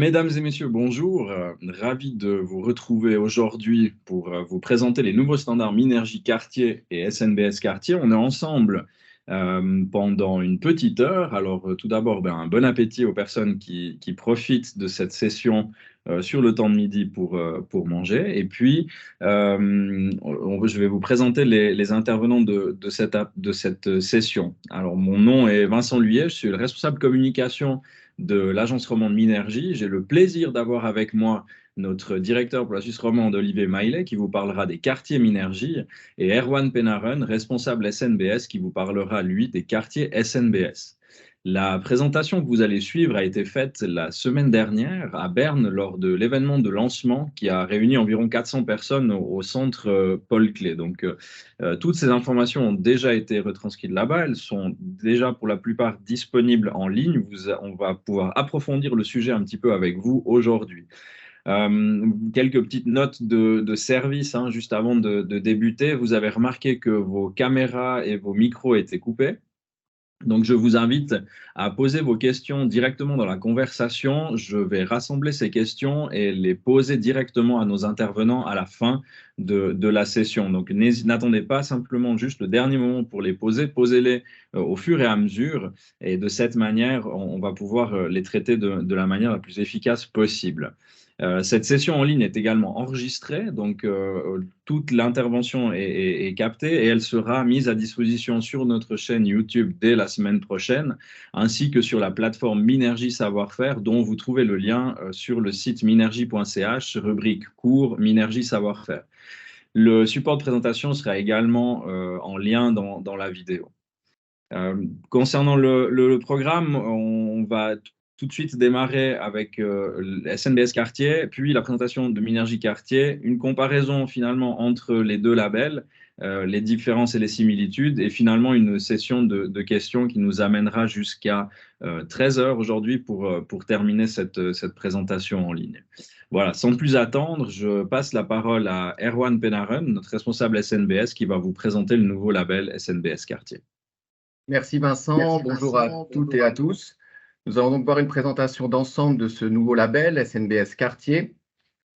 Mesdames et messieurs, bonjour. Ravi de vous retrouver aujourd'hui pour vous présenter les nouveaux standards Minergie Cartier et SNBS Cartier. On est ensemble pendant une petite heure. Alors, tout d'abord, un bon appétit aux personnes qui profitent de cette session sur le temps de midi pour manger. Et puis, je vais vous présenter les intervenants de cette session. Alors, mon nom est Vincent Luyet, je suis le responsable communication de l'agence romande Minergie. J'ai le plaisir d'avoir avec moi notre directeur pour la Suisse romande, Olivier Maillet, qui vous parlera des quartiers Minergie, et Erwan Penaren, responsable SNBS, qui vous parlera, lui, des quartiers SNBS. La présentation que vous allez suivre a été faite la semaine dernière à Berne lors de l'événement de lancement qui a réuni environ 400 personnes au centre Paul Klee. Donc, toutes ces informations ont déjà été retranscrites là-bas. Elles sont déjà pour la plupart disponibles en ligne. On va pouvoir approfondir le sujet un petit peu avec vous aujourd'hui. Quelques petites notes de service juste avant de débuter. Vous avez remarqué que vos caméras et vos micros étaient coupés. Donc, je vous invite à poser vos questions directement dans la conversation. Je vais rassembler ces questions et les poser directement à nos intervenants à la fin de la session. Donc, n'attendez pas simplement juste le dernier moment pour les poser. Posez-les au fur et à mesure. Et de cette manière, on va pouvoir les traiter de la manière la plus efficace possible. Cette session en ligne est également enregistrée, donc toute l'intervention est captée et elle sera mise à disposition sur notre chaîne YouTube dès la semaine prochaine, ainsi que sur la plateforme Minergie Savoir-Faire, dont vous trouvez le lien sur le site minergie.ch, rubrique cours Minergie Savoir-Faire. Le support de présentation sera également en lien dans la vidéo. Concernant le programme, on va tout de suite démarrer avec SNBS Cartier, puis la présentation de Minergie Cartier, une comparaison finalement entre les deux labels, les différences et les similitudes, et finalement une session de questions qui nous amènera jusqu'à 13 heures aujourd'hui pour terminer cette présentation en ligne. Voilà, sans plus attendre, je passe la parole à Erwan Penaren, notre responsable SNBS, qui va vous présenter le nouveau label SNBS Cartier. Merci Vincent, bonjour à toutes et à tous. Nous allons donc voir une présentation d'ensemble de ce nouveau label SNBS Cartier.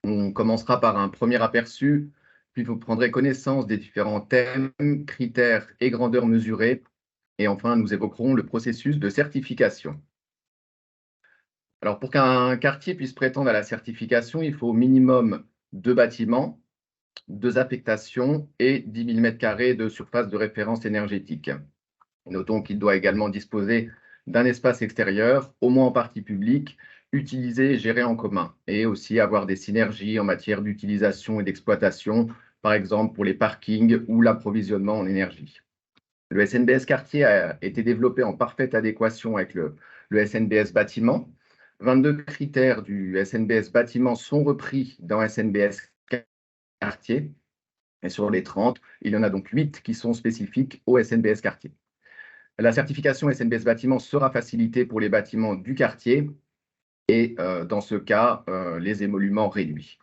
On commencera par un premier aperçu, puis vous prendrez connaissance des différents thèmes, critères et grandeurs mesurées. Et enfin, nous évoquerons le processus de certification. Alors, pour qu'un quartier puisse prétendre à la certification, il faut au minimum 2 bâtiments, 2 affectations et 10 000 m² de surface de référence énergétique. Notons qu'il doit également disposer d'un espace extérieur, au moins en partie publique, utilisé et géré en commun, et aussi avoir des synergies en matière d'utilisation et d'exploitation, par exemple pour les parkings ou l'approvisionnement en énergie. Le SNBS Cartier a été développé en parfaite adéquation avec le SNBS Bâtiment. 22 critères du SNBS Bâtiment sont repris dans SNBS Cartier, et sur les 30, il y en a donc 8 qui sont spécifiques au SNBS Cartier. La certification SNBS Bâtiment sera facilitée pour les bâtiments du quartier et dans ce cas, les émoluments réduits.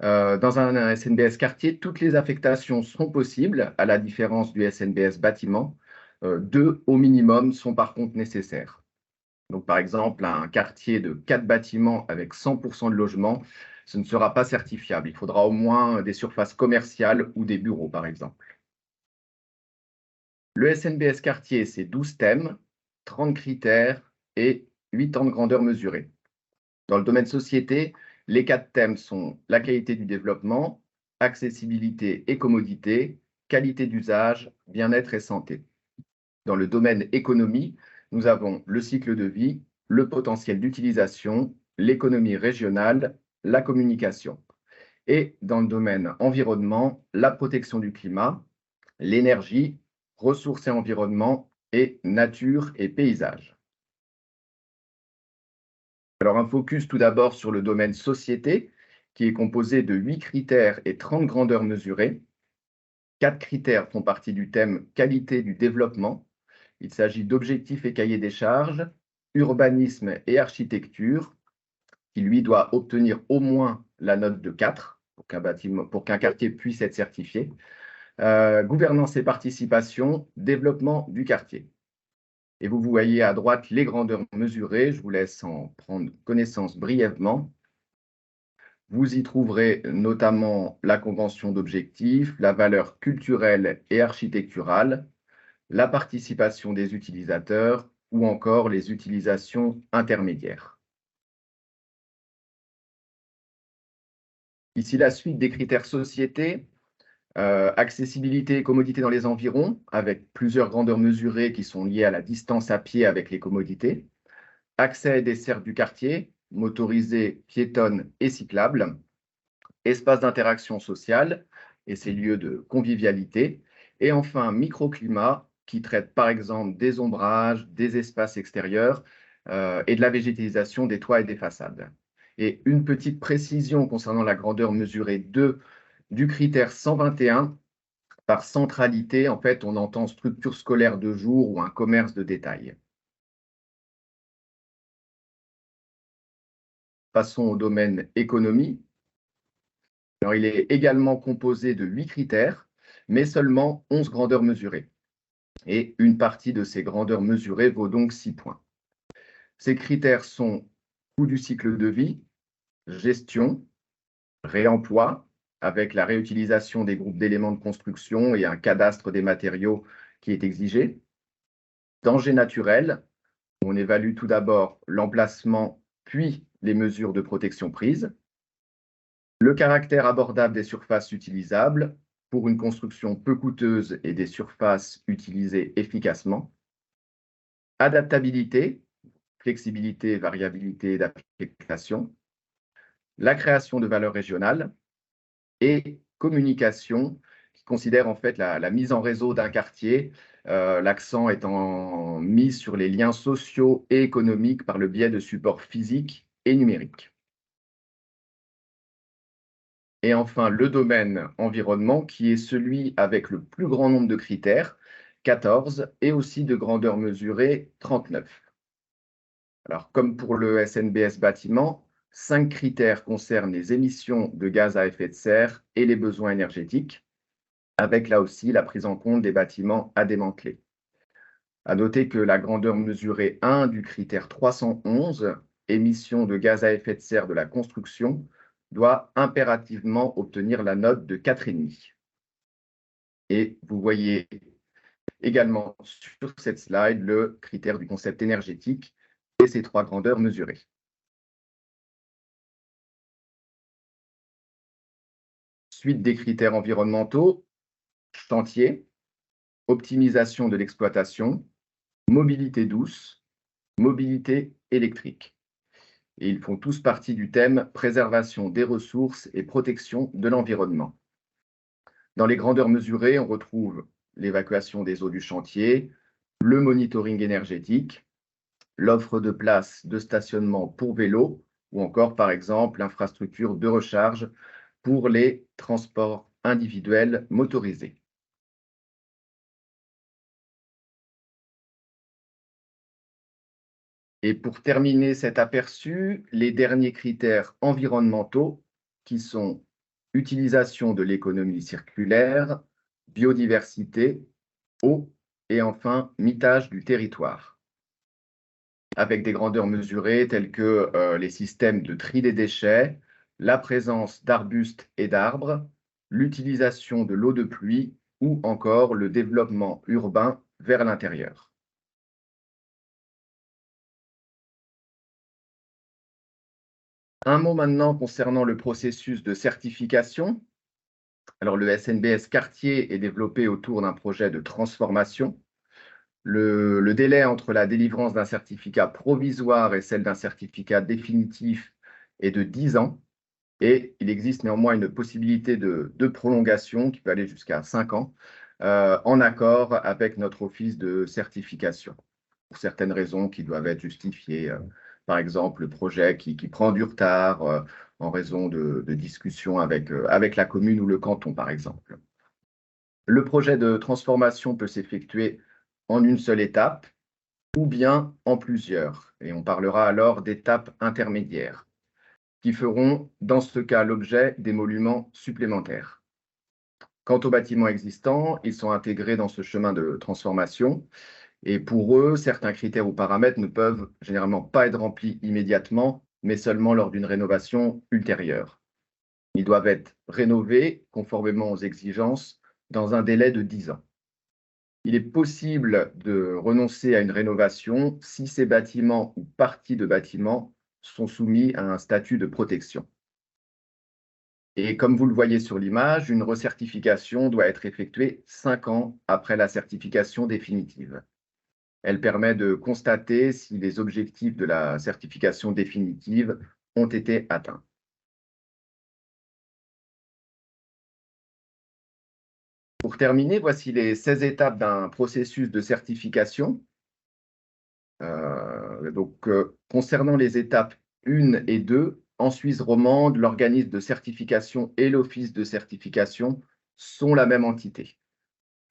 Dans un SNBS Quartier, toutes les affectations sont possibles, à la différence du SNBS Bâtiment. 2 au minimum sont par contre nécessaires. Donc, par exemple, un quartier de 4 bâtiments avec 100% de logements, ce ne sera pas certifiable. Il faudra au moins des surfaces commerciales ou des bureaux, par exemple. Le SNBS Cartier, c'est 12 thèmes, 30 critères et 8 ans de grandeur mesurée. Dans le domaine société, les 4 thèmes sont la qualité du développement, accessibilité et commodité, qualité d'usage, bien-être et santé. Dans le domaine économie, nous avons le cycle de vie, le potentiel d'utilisation, l'économie régionale, la communication. Et dans le domaine environnement, la protection du climat, l'énergie, ressources et environnement, et nature et paysage. Alors, un focus tout d'abord sur le domaine société, qui est composé de 8 critères et 30 grandeurs mesurées. 4 critères font partie du thème qualité du développement. Il s'agit d'objectifs et cahiers des charges, urbanisme et architecture, qui lui doit obtenir au moins la note de 4 pour qu'un quartier puisse être certifié. Gouvernance et participation, développement du quartier. Et vous voyez à droite les grandeurs mesurées. Je vous laisse en prendre connaissance brièvement. Vous y trouverez notamment la convention d'objectifs, la valeur culturelle et architecturale, la participation des utilisateurs ou encore les utilisations intermédiaires. Ici, la suite des critères société, accessibilité et commodité dans les environs, avec plusieurs grandeurs mesurées qui sont liées à la distance à pied avec les commodités, accès et dessert du quartier, motorisés, piétonnes et cyclables, espace d'interaction sociale et ses lieux de convivialité, et enfin microclimat qui traite par exemple des ombrages, des espaces extérieurs et de la végétalisation des toits et des façades. Et une petite précision concernant la grandeur mesurée du critère 121, par centralité, en fait, on entend structure scolaire de jour ou un commerce de détail. Passons au domaine économie. Alors, il est également composé de 8 critères, mais seulement 11 grandeurs mesurées. Et une partie de ces grandeurs mesurées vaut donc 6 points. Ces critères sont coût du cycle de vie, gestion, réemploi, avec la réutilisation des groupes d'éléments de construction et un cadastre des matériaux qui est exigé, danger naturel, on évalue tout d'abord l'emplacement, puis les mesures de protection prises, le caractère abordable des surfaces utilisables pour une construction peu coûteuse et des surfaces utilisées efficacement, adaptabilité, flexibilité, variabilité d'application, la création de valeur régionale et communication qui considère en fait la mise en réseau d'un quartier, l'accent étant mis sur les liens sociaux et économiques par le biais de supports physiques et numériques. Et enfin, le domaine environnement, qui est celui avec le plus grand nombre de critères, 14, et aussi de grandeur mesurée, 39. Alors, comme pour le SNBS bâtiment, 5 critères concernent les émissions de gaz à effet de serre et les besoins énergétiques, avec là aussi la prise en compte des bâtiments à démanteler. À noter que la grandeur mesurée 1 du critère 311, émissions de gaz à effet de serre de la construction, doit impérativement obtenir la note de 4,5. Et vous voyez également sur cette slide le critère du concept énergétique et ses 3 grandeurs mesurées. Suite des critères environnementaux, chantier, optimisation de l'exploitation, mobilité douce, mobilité électrique. Et ils font tous partie du thème préservation des ressources et protection de l'environnement. Dans les grandeurs mesurées, on retrouve l'évacuation des eaux du chantier, le monitoring énergétique, l'offre de places de stationnement pour vélos ou encore, par exemple, l'infrastructure de recharge pour les transports individuels motorisés. Et pour terminer cet aperçu, les derniers critères environnementaux qui sont utilisation de l'économie circulaire, biodiversité, eau et enfin mitage du territoire. Avec des grandeurs mesurées telles que les systèmes de tri des déchets, la présence d'arbustes et d'arbres, l'utilisation de l'eau de pluie ou encore le développement urbain vers l'intérieur. Un mot maintenant concernant le processus de certification. Alors, le SNBS Quartier est développé autour d'un projet de transformation. Le délai entre la délivrance d'un certificat provisoire et celle d'un certificat définitif est de 10 ans. Et il existe néanmoins une possibilité de prolongation qui peut aller jusqu'à 5 ans, en accord avec notre office de certification, pour certaines raisons qui doivent être justifiées. Par exemple, le projet qui prend du retard en raison de discussions avec la commune ou le canton, par exemple. Le projet de transformation peut s'effectuer en une seule étape ou bien en plusieurs. Et on parlera alors d'étapes intermédiaires qui feront, dans ce cas, l'objet d'émoluments supplémentaires. Quant aux bâtiments existants, ils sont intégrés dans ce chemin de transformation Et pour eux, certains critères ou paramètres ne peuvent généralement pas être remplis immédiatement, mais seulement lors d'une rénovation ultérieure. Ils doivent être rénovés conformément aux exigences dans un délai de 10 ans. Il est possible de renoncer à une rénovation si ces bâtiments ou parties de bâtiments sont soumis à un statut de protection. Et comme vous le voyez sur l'image, une recertification doit être effectuée 5 ans après la certification définitive. Elle permet de constater si les objectifs de la certification définitive ont été atteints. Pour terminer, voici les 16 étapes d'un processus de certification. Concernant les étapes 1 et 2, en Suisse romande, l'organisme de certification et l'office de certification sont la même entité.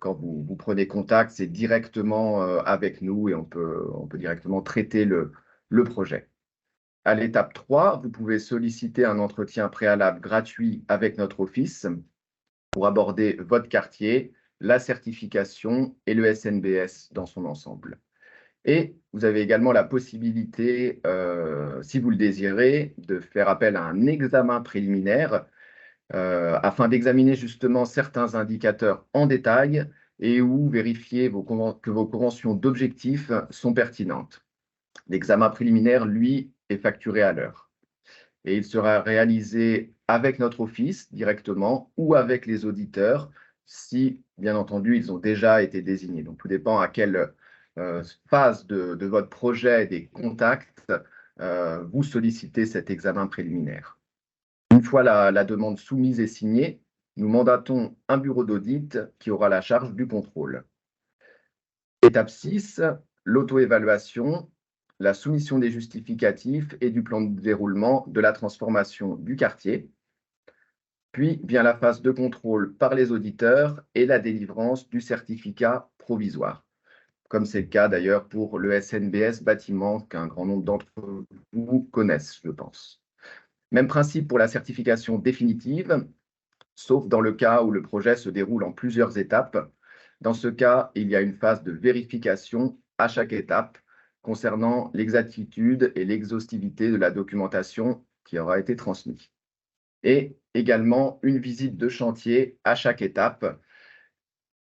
Quand vous prenez contact, c'est directement avec nous et on peut directement traiter le projet. À l'étape 3, vous pouvez solliciter un entretien préalable gratuit avec notre office pour aborder votre quartier, la certification et le SNBS dans son ensemble. Et vous avez également la possibilité, si vous le désirez, de faire appel à un examen préliminaire afin d'examiner justement certains indicateurs en détail et ou vérifier que vos conventions d'objectifs sont pertinentes. L'examen préliminaire, lui, est facturé à l'heure et il sera réalisé avec notre office directement ou avec les auditeurs si, bien entendu, ils ont déjà été désignés. Donc, tout dépend à quelle phase de votre projet et des contacts vous sollicitez cet examen préliminaire. Une fois la demande soumise et signée, nous mandatons un bureau d'audit qui aura la charge du contrôle. Étape 6, l'auto-évaluation, la soumission des justificatifs et du plan de déroulement de la transformation du quartier. Puis vient la phase de contrôle par les auditeurs et la délivrance du certificat provisoire, comme c'est le cas d'ailleurs pour le SNBS bâtiment qu'un grand nombre d'entre vous connaissent, je pense. Même principe pour la certification définitive, sauf dans le cas où le projet se déroule en plusieurs étapes. Dans ce cas, il y a une phase de vérification à chaque étape concernant l'exactitude et l'exhaustivité de la documentation qui aura été transmise. Et également une visite de chantier à chaque étape.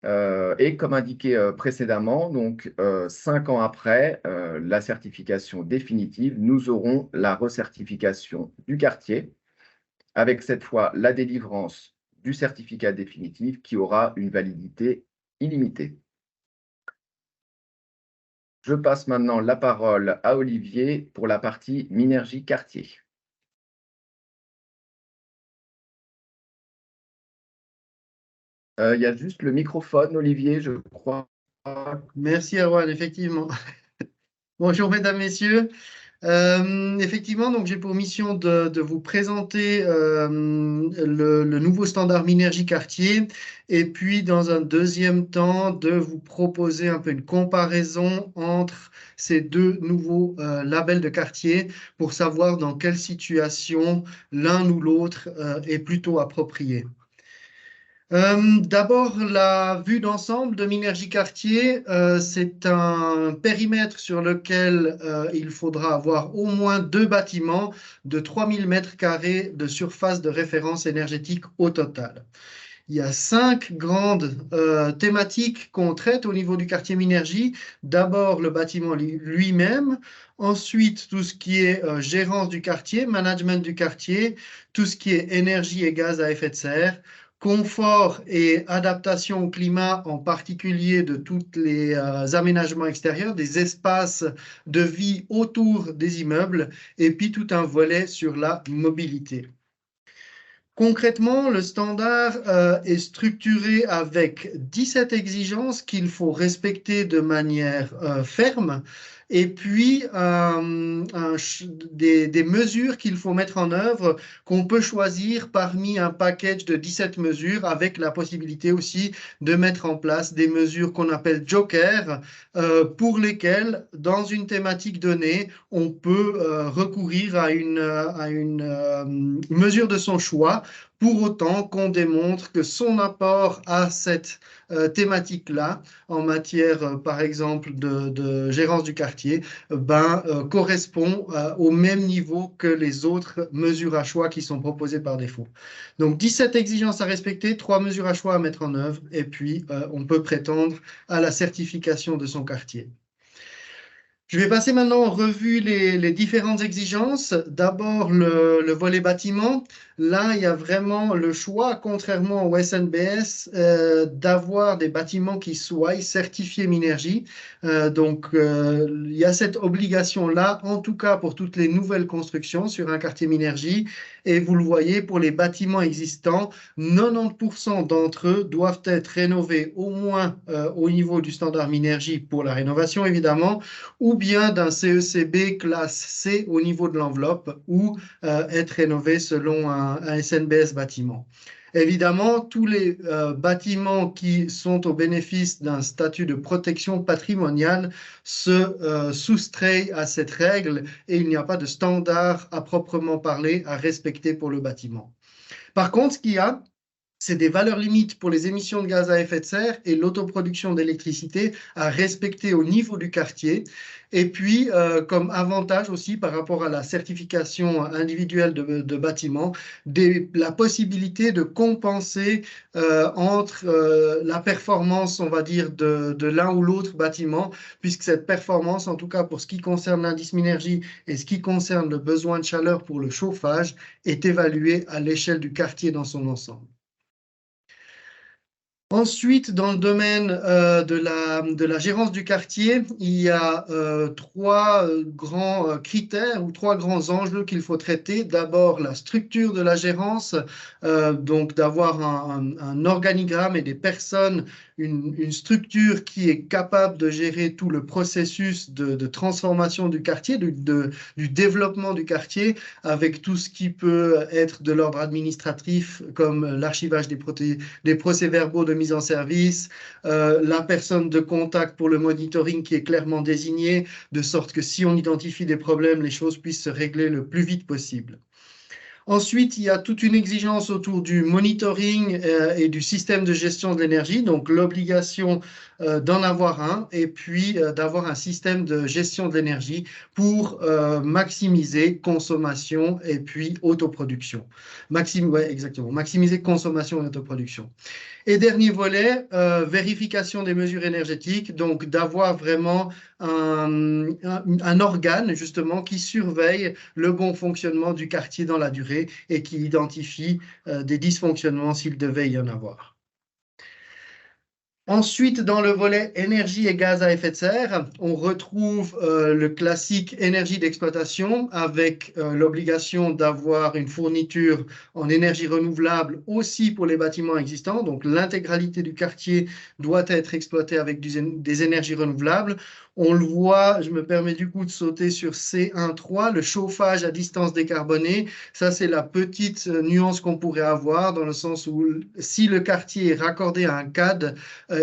Et comme indiqué précédemment, donc 5 ans après la certification définitive, nous aurons la recertification du quartier, avec cette fois la délivrance du certificat définitif qui aura une validité illimitée. Je passe maintenant la parole à Olivier pour la partie Minergie Quartier. Il y a juste le microphone, Olivier, je crois. Merci, Erwan, effectivement. Bonjour, mesdames, messieurs. Effectivement, donc j'ai pour mission de vous présenter le nouveau standard Minergie Quartier et puis dans un deuxième temps de vous proposer un peu une comparaison entre ces deux nouveaux labels de quartier pour savoir dans quelle situation l'un ou l'autre est plutôt approprié. D'abord, la vue d'ensemble de Minergie Quartier, c'est un périmètre sur lequel il faudra avoir au moins 2 bâtiments de 3000 m² de surface de référence énergétique au total. Il y a 5 grandes thématiques qu'on traite au niveau du quartier Minergie. D'abord, le bâtiment lui-même. Ensuite, tout ce qui est gérance du quartier, management du quartier, tout ce qui est énergie et gaz à effet de serre, confort et adaptation au climat, en particulier de tous les aménagements extérieurs, des espaces de vie autour des immeubles, et puis tout un volet sur la mobilité. Concrètement, le standard est structuré avec 17 exigences qu'il faut respecter de manière ferme et puis des mesures qu'il faut mettre en œuvre qu'on peut choisir parmi un package de 17 mesures avec la possibilité aussi de mettre en place des mesures qu'on appelle joker pour lesquelles, dans une thématique donnée, on peut recourir à une mesure de son choix pour autant qu'on démontre que son apport à cette thématique-là, en matière, par exemple, de gérance du quartier, correspond au même niveau que les autres mesures à choix qui sont proposées par défaut. Donc, 17 exigences à respecter, 3 mesures à choix à mettre en œuvre, et puis on peut prétendre à la certification de son quartier. Je vais passer maintenant en revue les différentes exigences. D'abord, le volet bâtiment. Là, il y a vraiment le choix, contrairement au SNBS, d'avoir des bâtiments qui soient certifiés Minergie. Il y a cette obligation-là, en tout cas pour toutes les nouvelles constructions sur un quartier Minergie. Et vous le voyez, pour les bâtiments existants, 90% d'entre eux doivent être rénovés au moins au niveau du standard Minergie pour la rénovation, évidemment, ou bien d'un CECB classe C au niveau de l'enveloppe, ou être rénové selon un SNBS bâtiment. Évidemment, tous les bâtiments qui sont au bénéfice d'un statut de protection patrimoniale se soustrayent à cette règle et il n'y a pas de standard à proprement parler à respecter pour le bâtiment. Par contre, ce qu'il y a, c'est des valeurs limites pour les émissions de gaz à effet de serre et l'autoproduction d'électricité à respecter au niveau du quartier. Et puis, comme avantage aussi par rapport à la certification individuelle de bâtiments, la possibilité de compenser entre la performance, on va dire, de l'un ou l'autre bâtiment, puisque cette performance, en tout cas pour ce qui concerne l'indice Minergie et ce qui concerne le besoin de chaleur pour le chauffage, est évaluée à l'échelle du quartier dans son ensemble. Ensuite, dans le domaine de la gérance du quartier, il y a trois grands critères ou trois grands enjeux qu'il faut traiter. D'abord, la structure de la gérance, donc d'avoir un organigramme et des personnes, une structure qui est capable de gérer tout le processus de transformation du quartier, du développement du quartier, avec tout ce qui peut être de l'ordre administratif, comme l'archivage des procès-verbaux de mise en service, la personne de contact pour le monitoring qui est clairement désignée, de sorte que si on identifie des problèmes, les choses puissent se régler le plus vite possible. Ensuite, il y a toute une exigence autour du monitoring et du système de gestion de l'énergie, donc l'obligation d'en avoir un et puis d'avoir un système de gestion de l'énergie pour maximiser consommation et puis autoproduction. Exactement, maximiser consommation et autoproduction. Et dernier volet, vérification des mesures énergétiques, donc d'avoir vraiment un organe justement qui surveille le bon fonctionnement du quartier dans la durée et qui identifie des dysfonctionnements s'il devait y en avoir. Ensuite, dans le volet énergie et gaz à effet de serre, on retrouve le classique énergie d'exploitation avec l'obligation d'avoir une fourniture en énergie renouvelable aussi pour les bâtiments existants. Donc, l'intégralité du quartier doit être exploitée avec des énergies renouvelables. On le voit, je me permets du coup de sauter sur C1.3, le chauffage à distance décarbonée. Ça, c'est la petite nuance qu'on pourrait avoir dans le sens où si le quartier est raccordé à un CAD,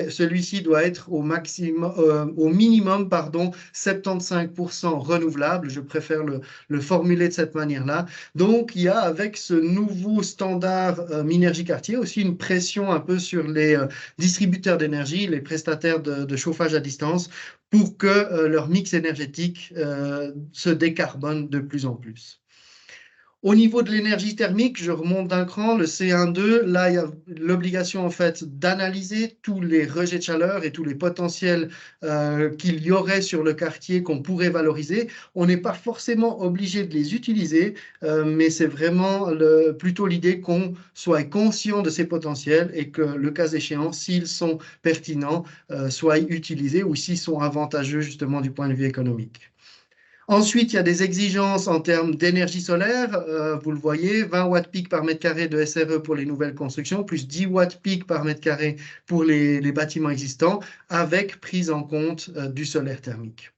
celui-ci doit être au minimum 75% renouvelable. Je préfère le formuler de cette manière-là. Donc, il y a avec ce nouveau standard Minergie Quartier aussi une pression un peu sur les distributeurs d'énergie, les prestataires de chauffage à distance, pour que leur mix énergétique se décarbone de plus en plus. Au niveau de l'énergie thermique, je remonte d'un cran, le C1.2, là, il y a l'obligation en fait d'analyser tous les rejets de chaleur et tous les potentiels qu'il y aurait sur le quartier qu'on pourrait valoriser. On n'est pas forcément obligé de les utiliser, mais c'est vraiment plutôt l'idée qu'on soit conscient de ces potentiels et que le cas échéant, s'ils sont pertinents, soient utilisés ou s'ils sont avantageux justement du point de vue économique. Ensuite, il y a des exigences en termes d'énergie solaire. Vous le voyez, 20 watts pic par mètre carré de SRE pour les nouvelles constructions, plus 10 watts pic par mètre carré pour les bâtiments existants, avec prise en compte du solaire thermique.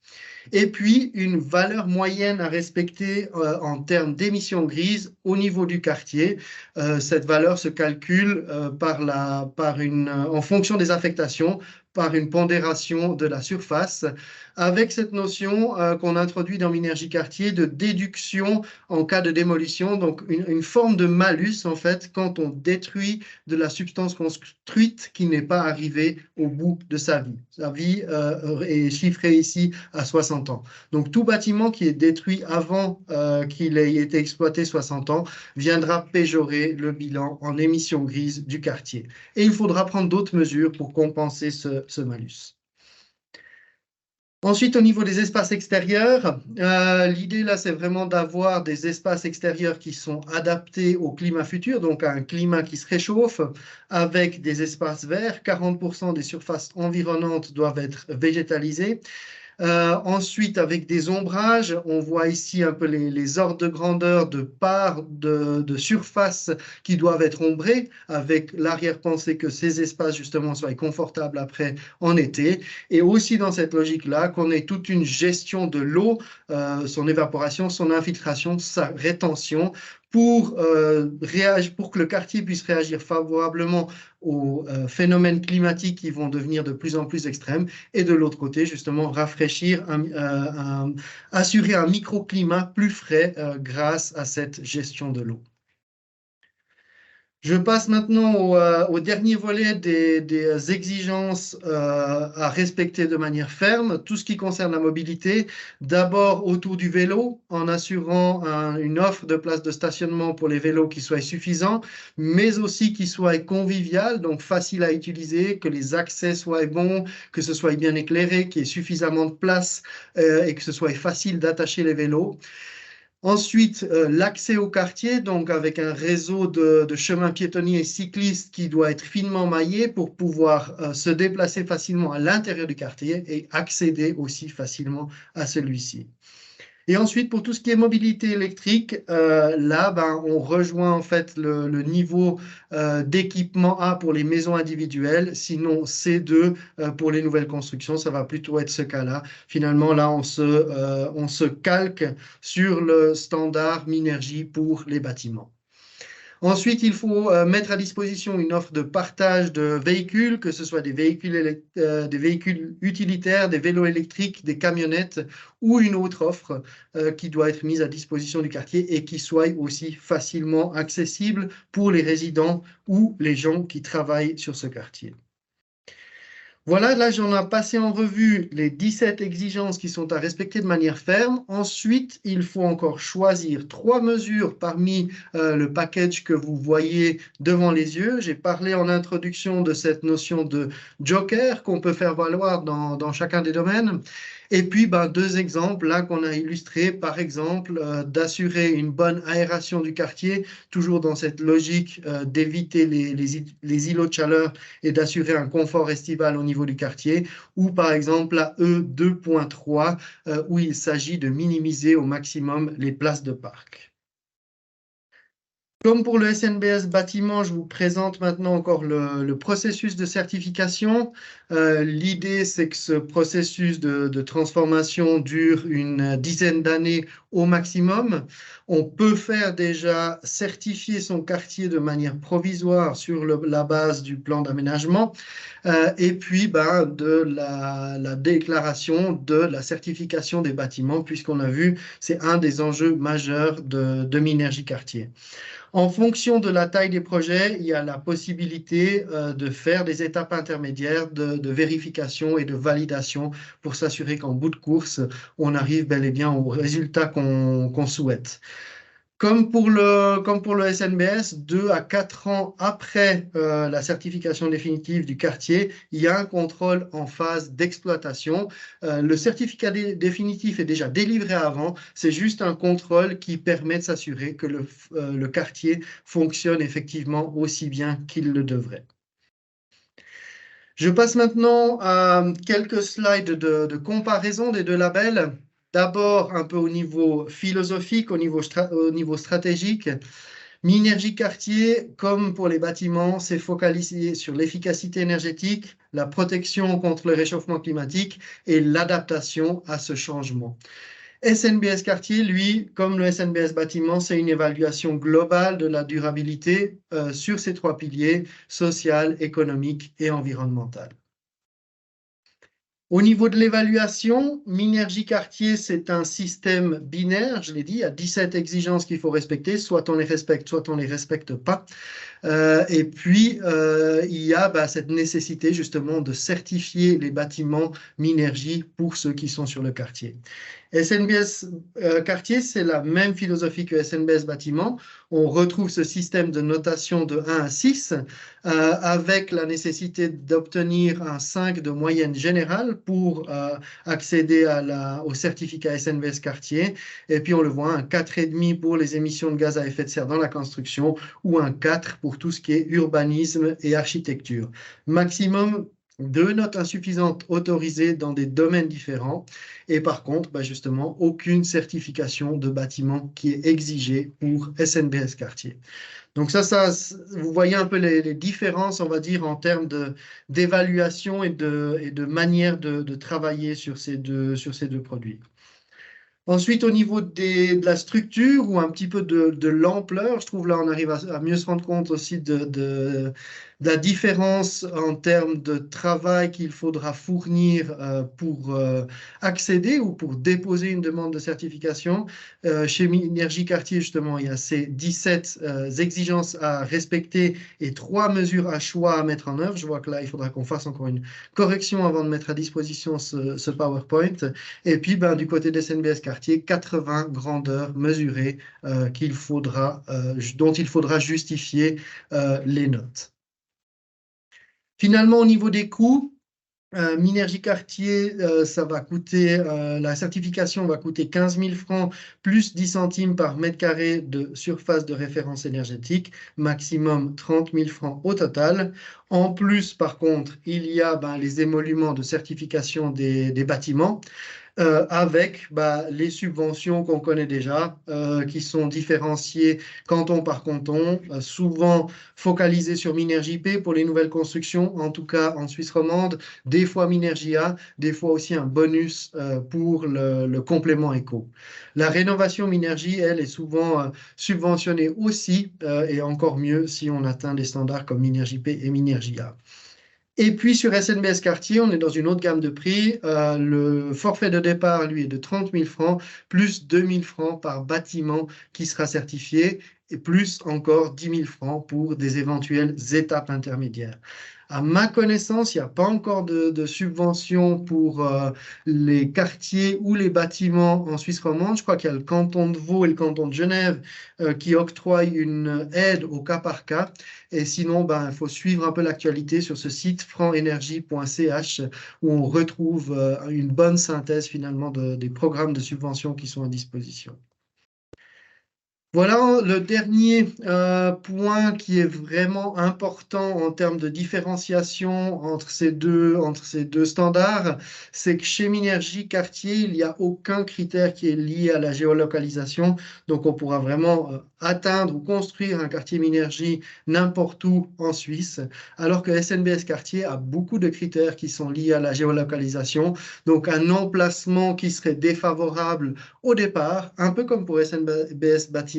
Et puis, une valeur moyenne à respecter en termes d'émissions grises au niveau du quartier. Cette valeur se calcule en fonction des affectations par une pondération de la surface, avec cette notion qu'on introduit dans Minergie Cartier de déduction en cas de démolition, donc une forme de malus en fait quand on détruit de la substance construite qui n'est pas arrivée au bout de sa vie. Sa vie est chiffrée ici à 60 ans. Donc tout bâtiment qui est détruit avant qu'il ait été exploité 60 ans viendra péjorer le bilan en émissions grises du quartier. Et il faudra prendre d'autres mesures pour compenser ce malus. Ensuite, au niveau des espaces extérieurs, l'idée là, c'est vraiment d'avoir des espaces extérieurs qui sont adaptés au climat futur, donc à un climat qui se réchauffe, avec des espaces verts. 40% des surfaces environnantes doivent être végétalisées. Ensuite, avec des ombrages, on voit ici un peu les ordres de grandeur de parts de surface qui doivent être ombrées, avec l'arrière-pensée que ces espaces justement soient confortables après en été. Et aussi dans cette logique-là, qu'on ait toute une gestion de l'eau, son évaporation, son infiltration, sa rétention, pour que le quartier puisse réagir favorablement aux phénomènes climatiques qui vont devenir de plus en plus extrêmes, et de l'autre côté, justement, assurer un microclimat plus frais grâce à cette gestion de l'eau. Je passe maintenant au dernier volet des exigences à respecter de manière ferme, tout ce qui concerne la mobilité. D'abord autour du vélo, en assurant une offre de places de stationnement pour les vélos qui soit suffisant, mais aussi qui soit convivial, donc facile à utiliser, que les accès soient bons, que ce soit bien éclairé, qu'il y ait suffisamment de place et que ce soit facile d'attacher les vélos. Ensuite, l'accès au quartier, donc avec un réseau de chemins piétonniers et cyclistes qui doit être finement maillé pour pouvoir se déplacer facilement à l'intérieur du quartier et accéder aussi facilement à celui-ci. Et ensuite, pour tout ce qui est mobilité électrique, là, on rejoint en fait le niveau d'équipement A pour les maisons individuelles, sinon C2 pour les nouvelles constructions, ça va plutôt être ce cas-là. Finalement, là, on se calque sur le standard Minergie pour les bâtiments. Ensuite, il faut mettre à disposition une offre de partage de véhicules, que ce soit des véhicules utilitaires, des vélos électriques, des camionnettes ou une autre offre qui doit être mise à disposition du quartier et qui soit aussi facilement accessible pour les résidents ou les gens qui travaillent sur ce quartier. Voilà, là, j'en ai passé en revue les 17 exigences qui sont à respecter de manière ferme. Ensuite, il faut encore choisir 3 mesures parmi le package que vous voyez devant les yeux. J'ai parlé en introduction de cette notion de joker qu'on peut faire valoir dans chacun des domaines. Et puis, 2 exemples là qu'on a illustrés, par exemple, d'assurer une bonne aération du quartier, toujours dans cette logique d'éviter les îlots de chaleur et d'assurer un confort estival au niveau du quartier, ou par exemple la E2.3, où il s'agit de minimiser au maximum les places de parc. Comme pour le SNBS bâtiment, je vous présente maintenant encore le processus de certification. L'idée, c'est que ce processus de transformation dure une dizaine d'années au maximum. On peut faire déjà certifier son quartier de manière provisoire sur la base du plan d'aménagement et puis de la déclaration de la certification des bâtiments, puisqu'on a vu, c'est un des enjeux majeurs de Minergie Cartier. En fonction de la taille des projets, il y a la possibilité de faire des étapes intermédiaires de vérification et de validation pour s'assurer qu'en bout de course, on arrive bel et bien au résultat qu'on souhaite. Comme pour le SNBS, 2 à 4 ans après la certification définitive du quartier, il y a un contrôle en phase d'exploitation. Le certificat définitif est déjà délivré avant, c'est juste un contrôle qui permet de s'assurer que le quartier fonctionne effectivement aussi bien qu'il le devrait. Je passe maintenant à quelques slides de comparaison des 2 labels. D'abord, un peu au niveau philosophique, au niveau stratégique. Minergie Cartier, comme pour les bâtiments, s'est focalisé sur l'efficacité énergétique, la protection contre le réchauffement climatique et l'adaptation à ce changement. SNBS Cartier, lui, comme le SNBS bâtiment, c'est une évaluation globale de la durabilité sur ces 3 piliers, social, économique et environnemental. Au niveau de l'évaluation, Minergie Cartier, c'est un système binaire, je l'ai dit, il y a 17 exigences qu'il faut respecter, soit on les respecte, soit on ne les respecte pas. Et puis, il y a cette nécessité justement de certifier les bâtiments Minergie pour ceux qui sont sur le quartier. SNBS Quartier, c'est la même philosophie que SNBS Bâtiment. On retrouve ce système de notation de 1 à 6 avec la nécessité d'obtenir un 5 de moyenne générale pour accéder au certificat SNBS Quartier. Et puis, on le voit, un 4,5 pour les émissions de gaz à effet de serre dans la construction ou un 4 pour tout ce qui est urbanisme et architecture. Maximum 2 notes insuffisantes autorisées dans des domaines différents. Et par contre, justement, aucune certification de bâtiment qui est exigée pour SNBS Quartier. Donc ça, vous voyez un peu les différences, on va dire, en termes d'évaluation et de manière de travailler sur ces deux produits. Ensuite, au niveau de la structure ou un petit peu de l'ampleur, je trouve là on arrive à mieux se rendre compte aussi de la différence en termes de travail qu'il faudra fournir pour accéder ou pour déposer une demande de certification. Chez Minergie Cartier, justement, il y a ces 17 exigences à respecter et 3 mesures à choix à mettre en œuvre. Je vois que là, il faudra qu'on fasse encore une correction avant de mettre à disposition ce PowerPoint. Et puis, du côté des SNBS Quartier, 80 grandeurs mesurées dont il faudra justifier les notes. Finalement, au niveau des coûts, Minergie Cartier, ça va coûter, la certification va coûter 15 000 francs plus 10 centimes par mètre carré de surface de référence énergétique, maximum 30 000 francs au total. En plus, par contre, il y a les émoluments de certification des bâtiments. Avec les subventions qu'on connaît déjà, qui sont différenciées canton par canton, souvent focalisées sur Minergie-P pour les nouvelles constructions, en tout cas en Suisse romande, des fois Minergie-A, des fois aussi un bonus pour le complément éco. La rénovation Minergie, elle, est souvent subventionnée aussi, et encore mieux si on atteint des standards comme Minergie-P et Minergie-A. Et puis sur SNBS Quartier, on est dans une autre gamme de prix. Le forfait de départ, lui, est de 30 000 francs, plus 2 000 francs par bâtiment qui sera certifié, et plus encore 10 000 francs pour des éventuelles étapes intermédiaires. À ma connaissance, il n'y a pas encore de subvention pour les quartiers ou les bâtiments en Suisse romande. Je crois qu'il y a le canton de Vaud et le canton de Genève qui octroient une aide au cas par cas. Et sinon, il faut suivre un peu l'actualité sur ce site francenergie.ch où on retrouve une bonne synthèse finalement des programmes de subvention qui sont à disposition. Voilà le dernier point qui est vraiment important en termes de différenciation entre ces deux standards, c'est que chez Minergie Cartier, il n'y a aucun critère qui est lié à la géolocalisation. Donc, on pourra vraiment atteindre ou construire un quartier Minergie n'importe où en Suisse, alors que SNBS Cartier a beaucoup de critères qui sont liés à la géolocalisation. Donc, un emplacement qui serait défavorable au départ, un peu comme pour SNBS Bâtiment,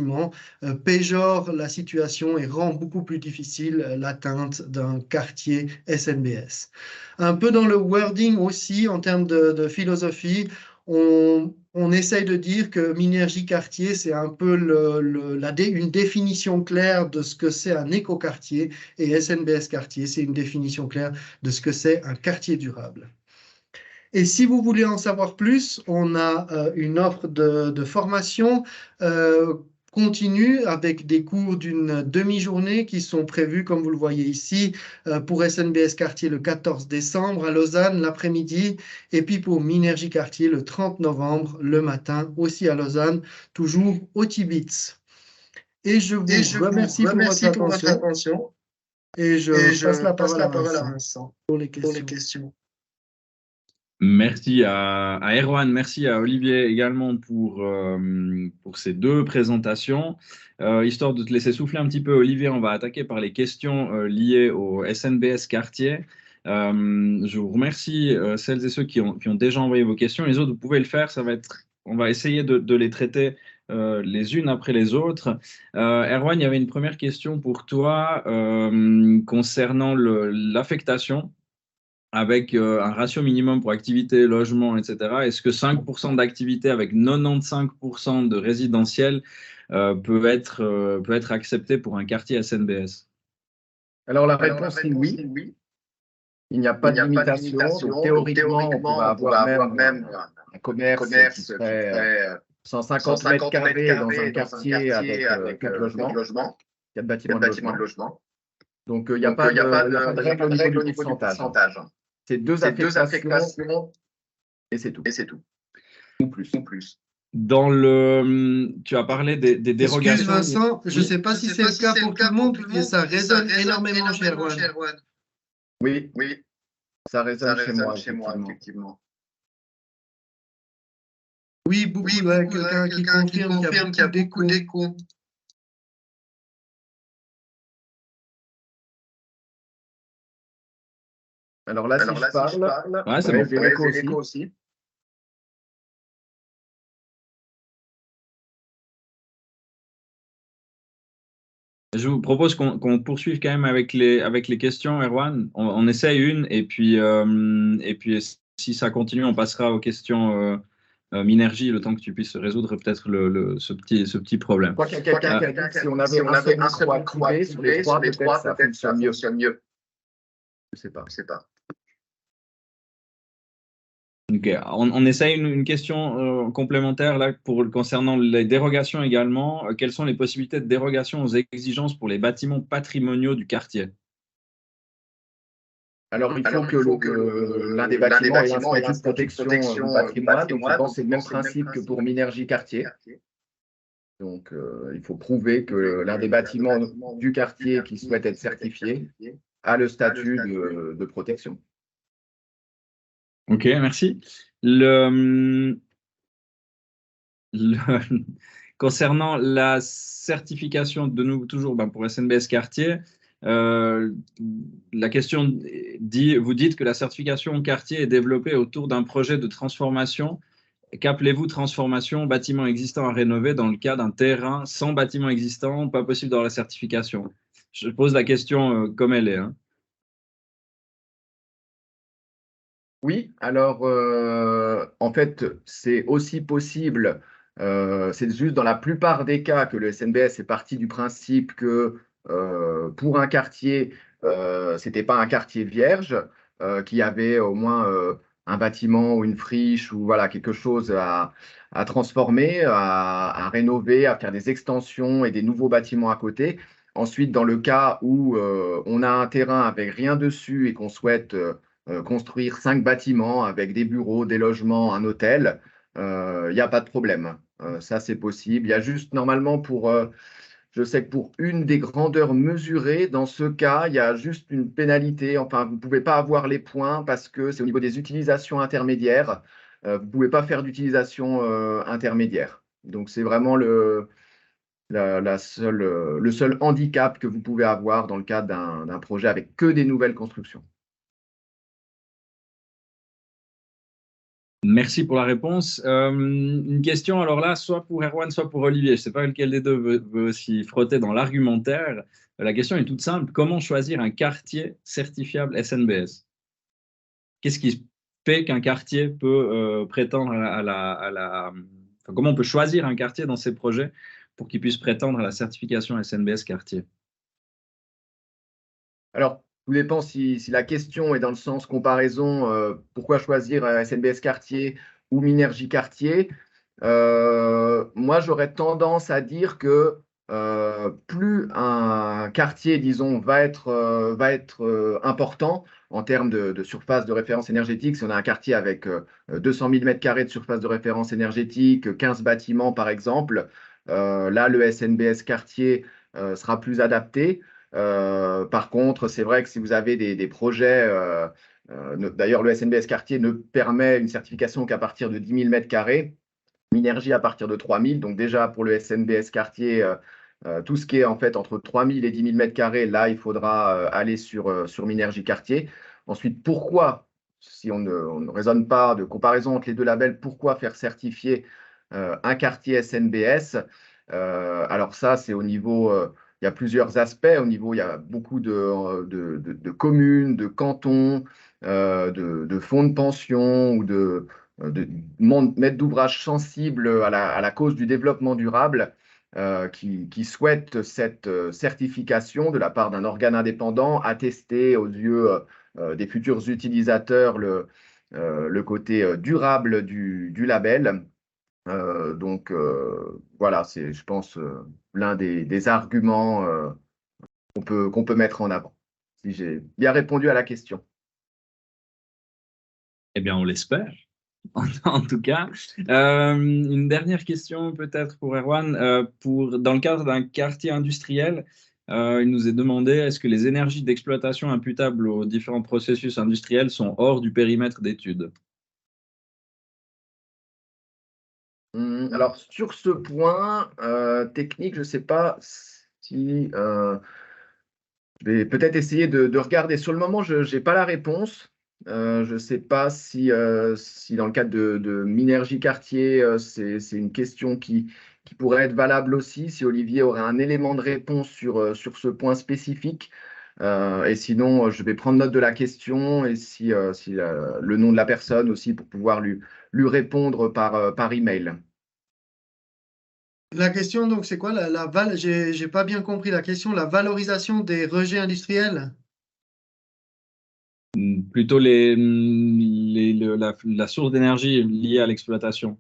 péjore la situation et rend beaucoup plus difficile l'atteinte d'un quartier SNBS. Un peu dans le wording aussi, en termes de philosophie, on essaye de dire que Minergie Cartier, c'est un peu une définition claire de ce que c'est un écoquartier, et SNBS Cartier, c'est une définition claire de ce que c'est un quartier durable. Et si vous voulez en savoir plus, on a une offre de formation continue avec des cours d'une demi-journée qui sont prévus, comme vous le voyez ici, pour SNBS Quartier le 14 décembre à Lausanne l'après-midi, et puis pour Minergie Cartier le 30 novembre le matin, aussi à Lausanne, toujours au Tibits. Et je vous remercie pour votre attention. Et je passe la parole à Vincent pour les questions. Merci à Erwan, merci à Olivier également pour ces deux présentations. Histoire de te laisser souffler un petit peu, Olivier, on va attaquer par les questions liées au SNBS Quartier. Je vous remercie celles et ceux qui ont déjà envoyé vos questions. Les autres, vous pouvez le faire, on va essayer de les traiter les unes après les autres. Erwan, il y avait une première question pour toi concernant l'affectation. avec un ratio minimum pour activité, logement, etc. Est-ce que 5% d'activité avec 95% de résidentiel peut être accepté pour un quartier SNBS? Alors la réponse est oui. Il n'y a pas de limitation. Donc théoriquement, on pourrait avoir même un commerce qui serait 150 mètres carrés dans un quartier avec 4 logements, 4 bâtiments de logement. Donc il n'y a pas de règle au niveau du pourcentage. C'est deux affectations et c'est tout. Ou plus. Tu as parlé des dérogations. Excuse Vincent, je ne sais pas si c'est le cas pour tout le monde, mais ça résonne énormément chez Erwan. Oui, ça résonne chez moi, effectivement. Oui, beaucoup, quelqu'un qui confirme qu'il y a beaucoup d'écho. Alors là, si je parle, ouais, c'est bon. j'ai l'écho aussi. Je vous propose qu'on poursuive quand même avec les questions, Erwan. On essaye une, et puis si ça continue, on passera aux questions Minergie, le temps que tu puisses résoldre peut-être ce petit problème. Je crois qu'il y a quelqu'un qui a dit que si on avait un seul micro activé sur les trois, peut-être ça fonctionne mieux. Je ne sais pas. Okay. On essaye une question complémentaire là concernant les dérogations également. Quelles sont les possibilités de dérogation aux exigences pour les bâtiments patrimoniaux du quartier? Alors, il faut que l'un des bâtiments ait un statut de protection du patrimoine. Donc, je pense que c'est le même principe que pour Minergie Quartier. Donc, il faut prouver que l'un des bâtiments du quartier qui souhaite être certifié a le statut de protection. Ok, merci. Concernant la certification, de nous toujours pour SNBS Quartier, la question dit, vous dites que la certification quartier est développée autour d'un projet de transformation. Qu'appelez-vous transformation bâtiment existant à rénover dans le cas d'un terrain sans bâtiment existant, pas possible dans la certification? Je pose la question comme elle est. Hein. Oui, alors en fait, c'est aussi possible, c'est juste dans la plupart des cas que le SNBS est parti du principe que pour un quartier, ce n'était pas un quartier vierge, qu'il y avait au moins un bâtiment ou une friche ou voilà, quelque chose à transformer, à rénover, à faire des extensions et des nouveaux bâtiments à côté. Ensuite, dans le cas où on a un terrain avec rien dessus et qu'on souhaite construire 5 bâtiments avec des bureaux, des logements, un hôtel, il n'y a pas de problème. Ça, c'est possible. Il y a juste normalement je sais que pour une des grandeurs mesurées, dans ce cas, il y a juste une pénalité. Enfin, vous ne pouvez pas avoir les points parce que c'est au niveau des utilisations intermédiaires. Vous ne pouvez pas faire d'utilisation intermédiaire. Donc, c'est vraiment le seul handicap que vous pouvez avoir dans le cadre d'un projet avec que des nouvelles constructions. Merci pour la réponse. Une question, alors là, soit pour Erwan, soit pour Olivier. Je ne sais pas lequel des deux veut s'y frotter dans l'argumentaire. La question est toute simple. Comment choisir un quartier certifiable SNBS? Qu'est-ce qui fait qu'un quartier peut prétendre Enfin, comment on peut choisir un quartier dans ces projets pour qu'il puisse prétendre à la certification SNBS quartier? Alors, tout dépend si la question est dans le sens comparaison, pourquoi choisir SNBS Quartier ou Minergie Quartier. Moi, j'aurais tendance à dire que plus un quartier, disons, va être important en termes de surface de référence énergétique. Si on a un quartier avec 200 000 m² de surface de référence énergétique, 15 bâtiments par exemple, là, le SNBS Quartier sera plus adapté. Par contre, c'est vrai que si vous avez des projets, d'ailleurs le SNBS Quartier ne permet une certification qu'à partir de 10 000 m², Minergie à partir de 3 000. Donc déjà pour le SNBS Quartier, tout ce qui est en fait entre 3 000 et 10 000 m², là il faudra aller sur Minergie Quartier. Ensuite, pourquoi, si on ne raisonne pas de comparaison entre les deux labels, pourquoi faire certifier un quartier SNBS? Alors ça, c'est au niveau il y a plusieurs aspects. Au niveau, il y a beaucoup de communes, de cantons, de fonds de pension ou de maîtres d'ouvrage sensibles à la cause du développement durable qui souhaitent cette certification de la part d'un organe indépendant, attester aux yeux des futurs utilisateurs le côté durable du label. Voilà, c'est, je pense, l'un des arguments qu'on peut mettre en avant, si j'ai bien répondu à la question. Eh bien, on l'espère. En tout cas, une dernière question peut-être pour Erwan. Dans le cadre d'un quartier industriel, il nous est demandé, est-ce que les énergies d'exploitation imputables aux différents processus industriels sont hors du périmètre d'étude? Alors, sur ce point technique, je ne sais pas si je vais peut-être essayer de regarder. Sur le moment, je n'ai pas la réponse. Je ne sais pas si dans le cadre de Minergie Quartier, c'est une question qui pourrait être valable aussi, si Olivier aurait un élément de réponse sur ce point spécifique. Et sinon, je vais prendre note de la question et si le nom de la personne aussi pour pouvoir lui répondre par email. La question, donc, c'est quoi j'ai pas bien compris la question, la valorisation des rejets industriels? Plutôt la source d'énergie liée à l'exploitation.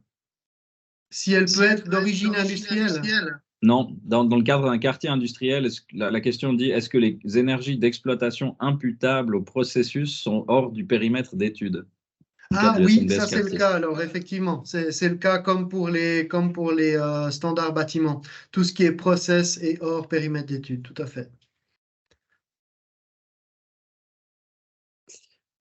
Si elle peut être d'origine industrielle? Non, dans le cadre d'un quartier industriel, la question dit, est-ce que les énergies d'exploitation imputables au processus sont hors du périmètre d'étude? Ah oui, ça c'est le cas alors, effectivement. C'est le cas comme pour les standards bâtiments. Tout ce qui est process est hors périmètre d'étude, tout à fait.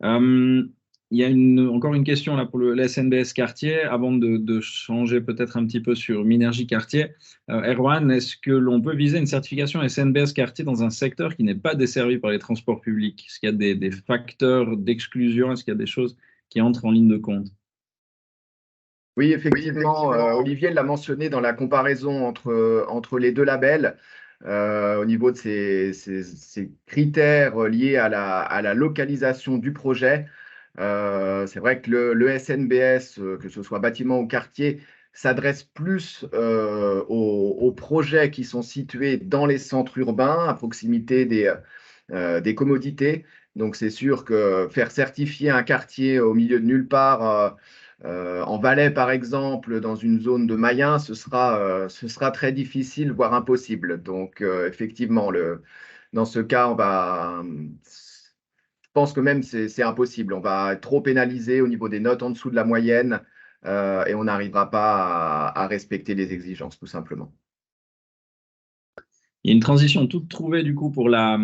Il y a encore une question là pour le SNBS Quartier, avant de changer peut-être un petit peu sur Minergie Quartier. Erwan, est-ce que l'on peut viser une certification SNBS Quartier dans un secteur qui n'est pas desservi par les transports publics? Est-ce qu'il y a des facteurs d'exclusion? Est-ce qu'il y a des choses qui entrent en ligne de compte? Oui, effectivement, Olivier l'a mentionné dans la comparaison entre les deux labels. Au niveau de ces critères liés à la localisation du projet. C'est vrai que le SNBS, que ce soit bâtiment ou quartier, s'adresse plus aux projets qui sont situés dans les centres urbains, à proximité des commodités. Donc, c'est sûr que faire certifier un quartier au milieu de nulle part, en Valais, par exemple, dans une zone de Mayens, ce sera très difficile, voire impossible. Donc, effectivement, dans ce cas, je pense que même c'est impossible. On va être trop pénalisé au niveau des notes en dessous de la moyenne et on n'arrivera pas à respecter les exigences, tout simplement. Il y a une transition toute trouvée du coup pour la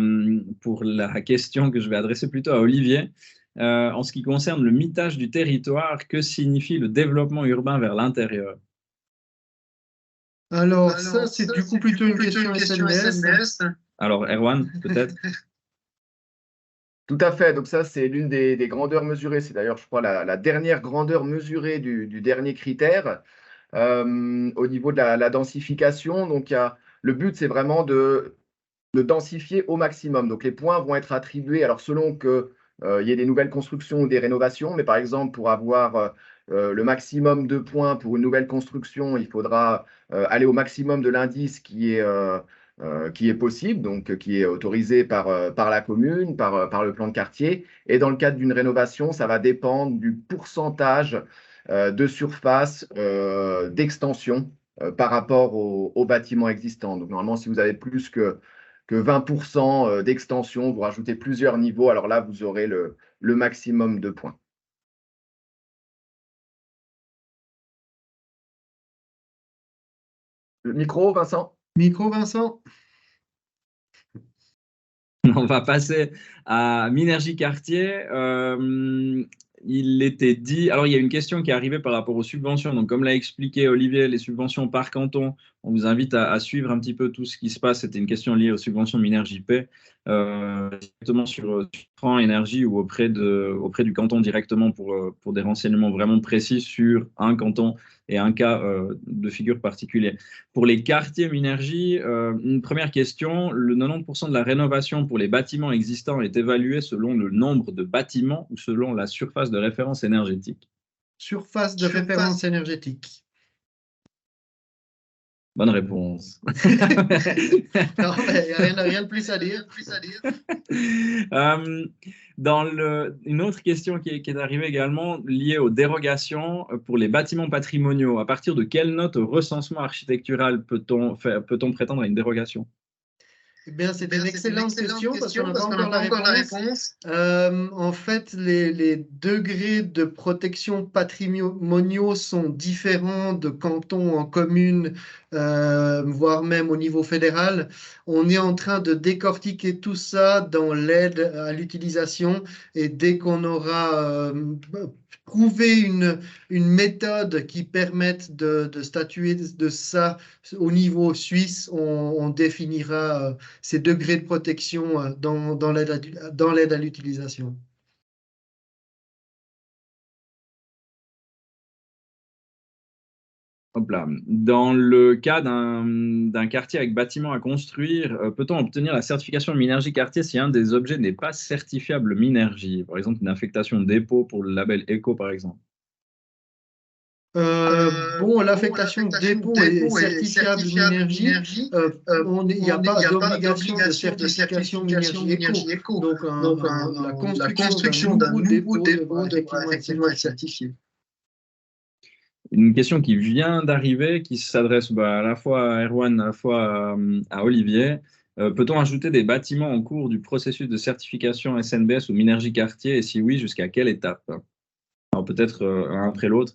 question que je vais adresser plutôt à Olivier. En ce qui concerne le mitage du territoire, que signifie le développement urbain vers l'intérieur? Alors, ça, c'est du coup plutôt une question SNBS. Alors, Erwan, peut-être? Tout à fait. Donc ça, c'est l'une des grandeurs mesurées. C'est d'ailleurs, je crois, la dernière grandeur mesurée du dernier critère au niveau de la densification. Donc, le but, c'est vraiment de densifier au maximum. Donc, les points vont être attribués, alors selon qu'il y ait des nouvelles constructions ou des rénovations, mais par exemple, pour avoir le maximum de points pour une nouvelle construction, il faudra aller au maximum de l'indice qui est possible, donc qui est autorisé par la commune, par le plan de quartier. Et dans le cadre d'une rénovation, ça va dépendre du pourcentage de surface d'extension par rapport au bâtiment existant. Donc, normalement, si vous avez plus que 20% d'extension, vous rajoutez plusieurs niveaux, alors là, vous aurez le maximum de points. Le micro, Vincent? Micro, Vincent? On va passer à Minergie Quartier. Il était dit, alors il y a une question qui est arrivée par rapport aux subventions. Donc, comme l'a expliqué Olivier, les subventions par canton, on vous invite à suivre un petit peu tout ce qui se passe. C'était une question liée aux subventions Minergie P, directement sur Franc Énergie ou auprès du canton directement pour des renseignements vraiment précis sur un canton et un cas de figure particulier. Pour les quartiers Minergie, une première question, le 90% de la rénovation pour les bâtiments existants est évalué selon le nombre de bâtiments ou selon la surface de référence énergétique? Surface de référence énergétique. Bonne réponse. Non, mais il n'y a rien de plus à dire. Une autre question qui est arrivée également liée aux dérogations pour les bâtiments patrimoniaux. À partir de quelle note au recensement architectural peut-on prétendre à une dérogation? Eh bien, c'est une excellente question parce qu'on n'a pas encore la réponse. En fait, les degrés de protection patrimoniaux sont différents de canton en commune, voire même au niveau fédéral. On est en train de décortiquer tout ça dans l'aide à l'utilisation et dès qu'on aura trouvé une méthode qui permette de statuer de ça au niveau suisse, on définira ces degrés de protection dans l'aide à l'utilisation. Hop là. Dans le cas d'un quartier avec bâtiment à construire, peut-on obtenir la certification Minergie quartier si un des objets n'est pas certifiable Minergie? Par exemple, une affectation dépôt pour le label Éco, par exemple. Bon, l'affectation de dépôt est certifiable Minergie. Il n'y a pas d'obligation de certification Minergie Éco. Donc, la construction d'un nouveau dépôt devra effectivement être certifiée. Une question qui vient d'arriver, qui s'adresse à la fois à Erwan, à la fois à Olivier. Peut-on ajouter des bâtiments en cours du processus de certification SNBS ou Minergie quartier, et si oui, jusqu'à quelle étape? Alors peut-être un après l'autre,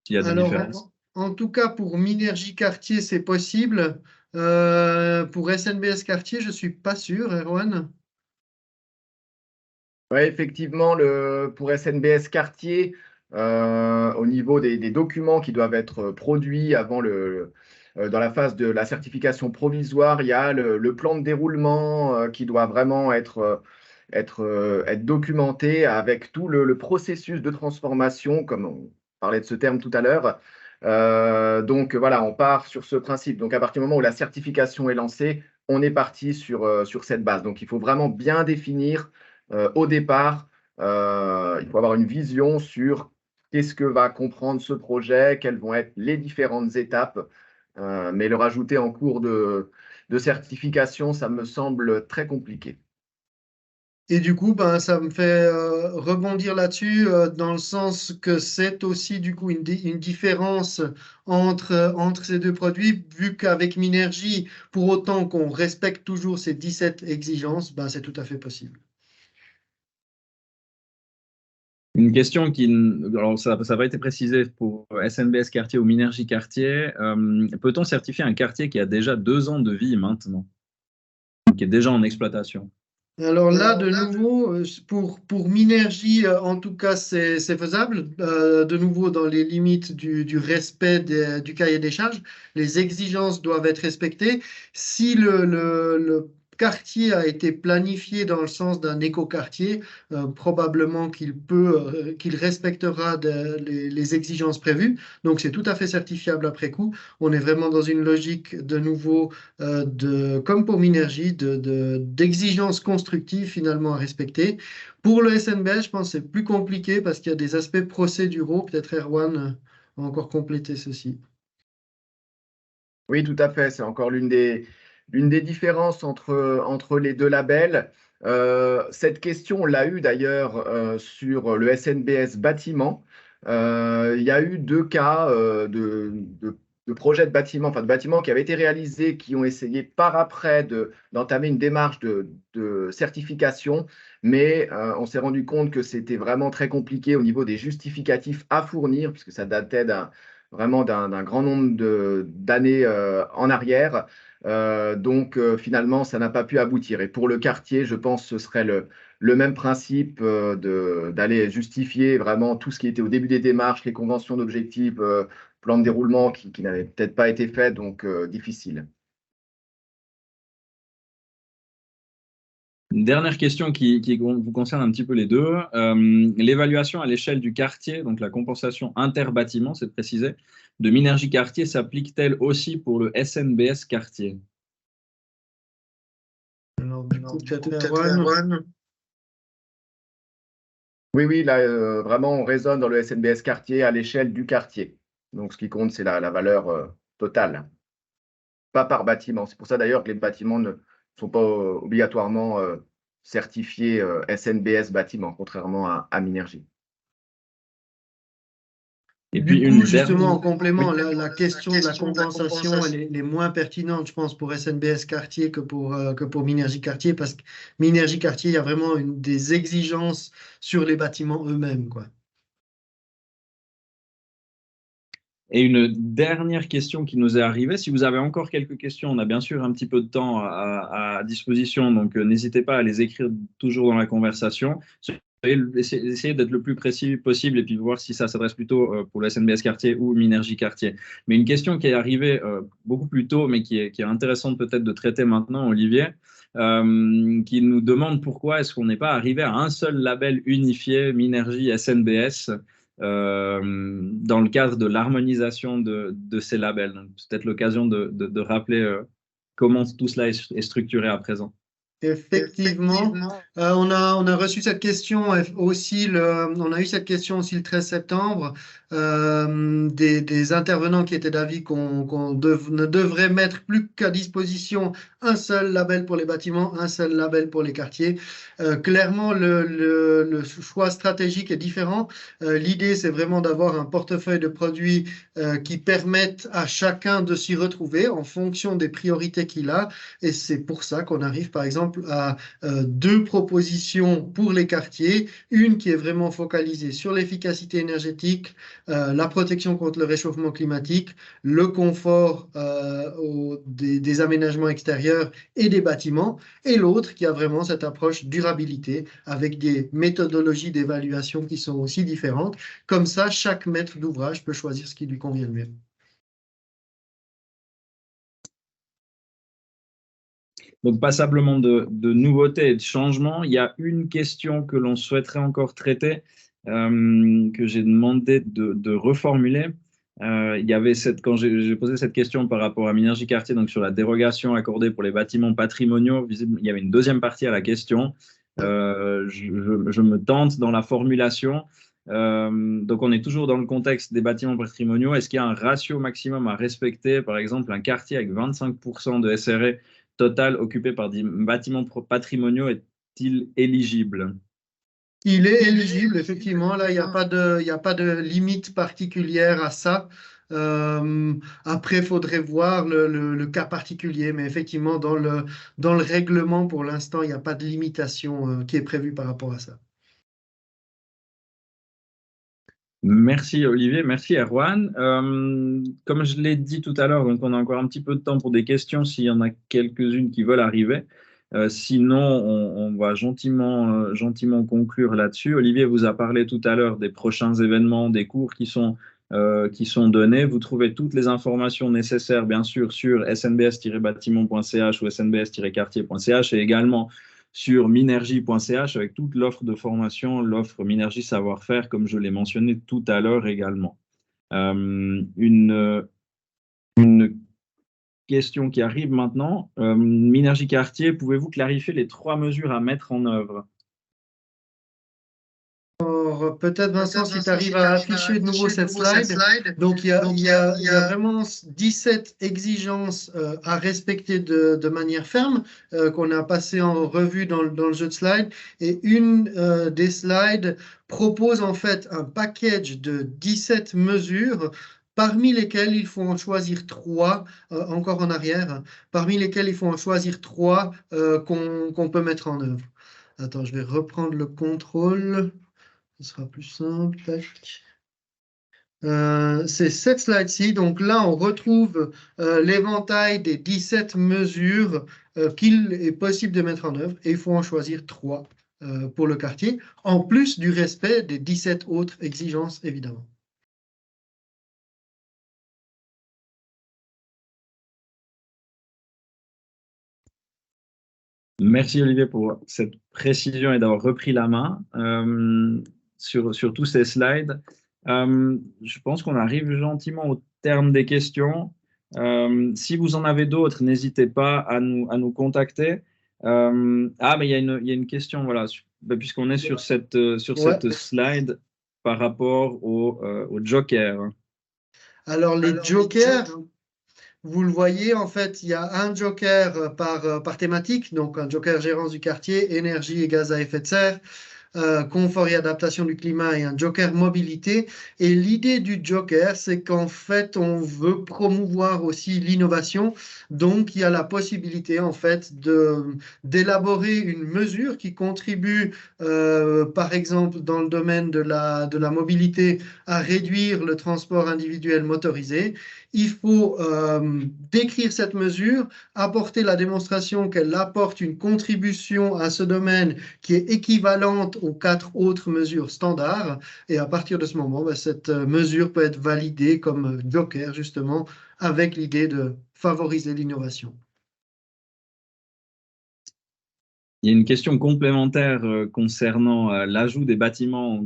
s'il y a des différences. En tout cas, pour Minergie quartier, c'est possible. Pour SNBS quartier, je ne suis pas sûr, Erwan. Oui, effectivement, pour SNBS quartier, au niveau des documents qui doivent être produits avant dans la phase de la certification provisoire, il y a le plan de déroulement qui doit vraiment être documenté avec tout le processus de transformation, comme on parlait de ce terme tout à l'heure. Donc voilà, on part sur ce principe. Donc à partir du moment où la certification est lancée, on est parti sur cette base. Donc il faut vraiment bien définir au départ, il faut avoir une vision sur qu'est-ce que va comprendre ce projet, quelles vont être les différentes étapes, mais le rajouter en cours de certification, ça me semble très compliqué. Et du coup, ça me fait rebondir là-dessus dans le sens que c'est aussi du coup une différence entre ces deux produits, vu qu'avec Minergie, pour autant qu'on respecte toujours ces 17 exigences, c'est tout à fait possible. Une question alors ça n'a pas été précisé pour SNBS quartier ou Minergie quartier. Peut-on certifier un quartier qui a déjà 2 ans de vie maintenant, qui est déjà en exploitation? Alors là, de nouveau, pour Minergie, en tout cas, c'est faisable. De nouveau, dans les limites du respect du cahier des charges, les exigences doivent être respectées. Si le quartier a été planifié dans le sens d'un écoquartier, probablement qu'il respectera les exigences prévues. Donc, c'est tout à fait certifiable après coup. On est vraiment dans une logique, de nouveau, comme pour Minergie, d'exigences constructives finalement à respecter. Pour le SNBS, je pense que c'est plus compliqué parce qu'il y a des aspects procéduraux. Peut-être Erwan va encore compléter ceci. Oui, tout à fait. C'est encore l'une des différences entre les deux labels. Cette question, on l'a eu d'ailleurs sur le SNBS bâtiment. Il y a eu 2 cas de projets de bâtiments, enfin de bâtiments qui avaient été réalisés, qui ont essayé par après d'entamer une démarche de certification, mais on s'est rendu compte que c'était vraiment très compliqué au niveau des justificatifs à fournir, puisque ça datait vraiment d'un grand nombre d'années en arrière. Donc finalement, ça n'a pas pu aboutir. Et pour le quartier, je pense que ce serait le même principe d'aller justifier vraiment tout ce qui était au début des démarches, les conventions d'objectifs, plan de déroulement qui n'avait peut-être pas été fait, donc difficile. Une dernière question qui vous concerne un petit peu les deux. L'évaluation à l'échelle du quartier, donc la compensation interbâtiment, c'est précisé, de Minergie Quartier s'applique-t-elle aussi pour le SNBS Quartier? Alors, du coup, peut-être Erwan. Oui, là, vraiment, on raisonne dans le SNBS quartier à l'échelle du quartier. Donc, ce qui compte, c'est la valeur totale, pas par bâtiment. C'est pour ça, d'ailleurs, que les bâtiments ne sont pas obligatoirement certifiés SNBS bâtiment, contrairement à Minergie. Et puis Du une coup, justement, en complément, Oui. la question de la compensation, elle est moins pertinente, je pense, pour SNBS Quartier que pour Minergie Quartier, parce que Minergie Quartier, il y a vraiment des exigences sur les bâtiments eux-mêmes, quoi. Et une dernière question qui nous est arrivée, si vous avez encore quelques questions, on a bien sûr un petit peu de temps à disposition, donc n'hésitez pas à les écrire toujours dans la conversation. Essayez d'être le plus précis possible et puis voir si ça s'adresse plutôt pour le SNBS Quartier ou Minergie Quartier. Mais une question qui est arrivée beaucoup plus tôt, mais qui est intéressante peut-être de traiter maintenant, Olivier, qui nous demande pourquoi est-ce qu'on n'est pas arrivé à un seul label unifié, Minergie SNBS, dans le cadre de l'harmonisation de ces labels. C'est peut-être l'occasion de rappeler comment tout cela est structuré à présent. Effectivement, on a reçu cette question aussi, on a eu cette question aussi le 13 septembre des intervenants qui étaient d'avis ne devrait mettre plus qu'à disposition un seul label pour les bâtiments, un seul label pour les quartiers. Clairement, le choix stratégique est différent. L'idée, c'est vraiment d'avoir un portefeuille de produits qui permettent à chacun de s'y retrouver en fonction des priorités qu'il a. Et c'est pour ça qu'on arrive, par exemple, à deux propositions pour les quartiers. Une qui est vraiment focalisée sur l'efficacité énergétique, la protection contre le réchauffement climatique, le confort des aménagements extérieurs et des bâtiments. Et l'autre qui a vraiment cette approche durabilité avec des méthodologies d'évaluation qui sont aussi différentes. Comme ça, chaque maître d'ouvrage peut choisir ce qui lui convient le mieux. Donc, passablement de nouveautés et de changements, il y a une question que l'on souhaiterait encore traiter, que j'ai demandé de reformuler. Il y avait quand j'ai posé cette question par rapport à Minergie Quartier, donc sur la dérogation accordée pour les bâtiments patrimoniaux, il y avait une deuxième partie à la question. Je me tente dans la formulation. Donc, on est toujours dans le contexte des bâtiments patrimoniaux. Est-ce qu'il y a un ratio maximum à respecter? Par exemple, un quartier avec 25% de SRE total occupé par des bâtiments patrimoniaux est-il éligible? Il est éligible, effectivement. Là, il n'y a pas de limite particulière à ça. Après, il faudrait voir le cas particulier, mais effectivement, dans le règlement, pour l'instant, il n'y a pas de limitation qui est prévue par rapport à ça. Merci Olivier, merci Erwan. Comme je l'ai dit tout à l'heure, donc on a encore un petit peu de temps pour des questions s'il y en a quelques-unes qui veulent arriver. Sinon, on va gentiment conclure là-dessus. Olivier vous a parlé tout à l'heure des prochains événements, des cours qui sont donnés. Vous trouvez toutes les informations nécessaires, bien sûr, sur snbs-bâtiment.ch ou snbs-quartier.ch et également sur minergie.ch avec toute l'offre de formation, l'offre Minergie Savoir-faire, comme je l'ai mentionné tout à l'heure également. Une question qui arrive maintenant. Minergie Quartier, pouvez-vous clarifier les 3 mesures à mettre en œuvre? Peut-être Vincent, si tu arrives à afficher de nouveau cette slide. Donc, il y a vraiment 17 exigences à respecter de manière ferme qu'on a passé en revue dans le jeu de slides. Et une des slides propose en fait un package de 17 mesures parmi lesquelles il faut en choisir 3, encore en arrière, parmi lesquelles il faut en choisir 3 qu'on peut mettre en œuvre. Attends, je vais reprendre le contrôle. Ce sera plus simple. C'est cette slide-ci. Donc là, on retrouve l'éventail des 17 mesures qu'il est possible de mettre en œuvre et il faut en choisir 3 pour le quartier, en plus du respect des 17 autres exigences, évidemment. Merci Olivier pour cette précision et d'avoir repris la main sur tous ces slides. Je pense qu'on arrive gentiment au terme des questions. Si vous en avez d'autres, n'hésitez pas à nous contacter. Mais il y a une question, voilà, puisqu'on est sur cette slide par rapport au joker. Alors, les jokers, vous le voyez, en fait, il y a un joker par thématique, donc un joker gérance du quartier, énergie et gaz à effet de serre, confort et adaptation du climat et un joker mobilité. Et l'idée du joker, c'est qu'en fait, on veut promouvoir aussi l'innovation. Donc, il y a la possibilité, en fait, d'élaborer une mesure qui contribue, par exemple, dans le domaine de la mobilité, à réduire le transport individuel motorisé. Il faut décrire cette mesure, apporter la démonstration qu'elle apporte une contribution à ce domaine qui est équivalente aux 4 autres mesures standards. Et à partir de ce moment, cette mesure peut être validée comme joker, justement, avec l'idée de favoriser l'innovation. Il y a une question complémentaire concernant l'ajout des bâtiments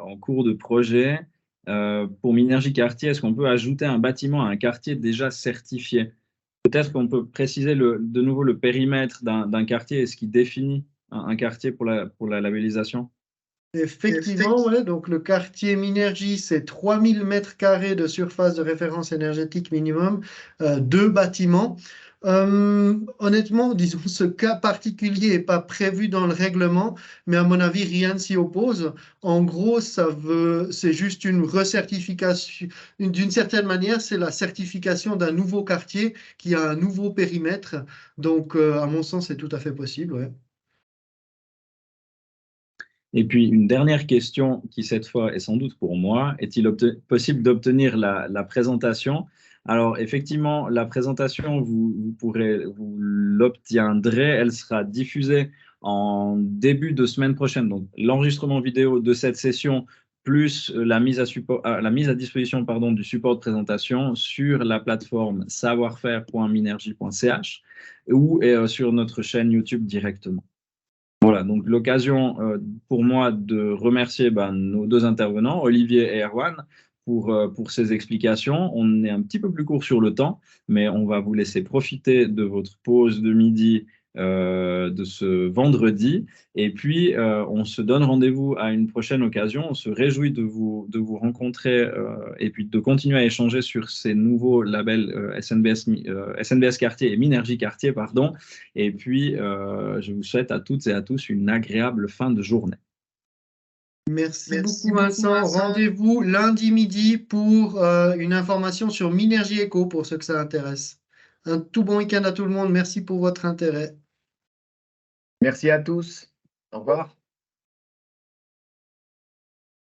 en cours de projet. Pour Minergie Quartier, est-ce qu'on peut ajouter un bâtiment à un quartier déjà certifié? Peut-être qu'on peut préciser de nouveau le périmètre d'un quartier et ce qui définit un quartier pour la labellisation. Effectivement, ouais, donc le quartier Minergie, c'est 3000 m² de surface de référence énergétique minimum, 2 bâtiments. Honnêtement, disons, ce cas particulier n'est pas prévu dans le règlement, mais à mon avis, rien ne s'y oppose. En gros, c'est juste une recertification. D'une certaine manière, c'est la certification d'un nouveau quartier qui a un nouveau périmètre. Donc, à mon sens, c'est tout à fait possible, ouais. Et puis, une dernière question qui, cette fois, est sans doute pour moi. Est-il possible d'obtenir la présentation? Alors, effectivement, la présentation, vous l'obtiendrez. Elle sera diffusée en début de semaine prochaine. Donc, l'enregistrement vidéo de cette session, plus la mise à disposition du support de présentation sur la plateforme savoir-faire.minergie.ch ou sur notre chaîne YouTube directement. Voilà, donc l'occasion pour moi de remercier nos 2 intervenants, Olivier et Erwan, pour ces explications. On est un petit peu plus court sur le temps, mais on va vous laisser profiter de votre pause de midi de ce vendredi. Et puis, on se donne rendez-vous à une prochaine occasion. On se réjouit de vous rencontrer et puis de continuer à échanger sur ces nouveaux labels SNBS Quartier et Minergie Quartier, pardon. Et puis, je vous souhaite à toutes et à tous une agréable fin de journée. Merci beaucoup, Vincent. Rendez-vous lundi midi pour une information sur Minergie Eco pour ceux que ça intéresse. Un tout bon week-end à tout le monde. Merci pour votre intérêt. Merci à tous. Au revoir.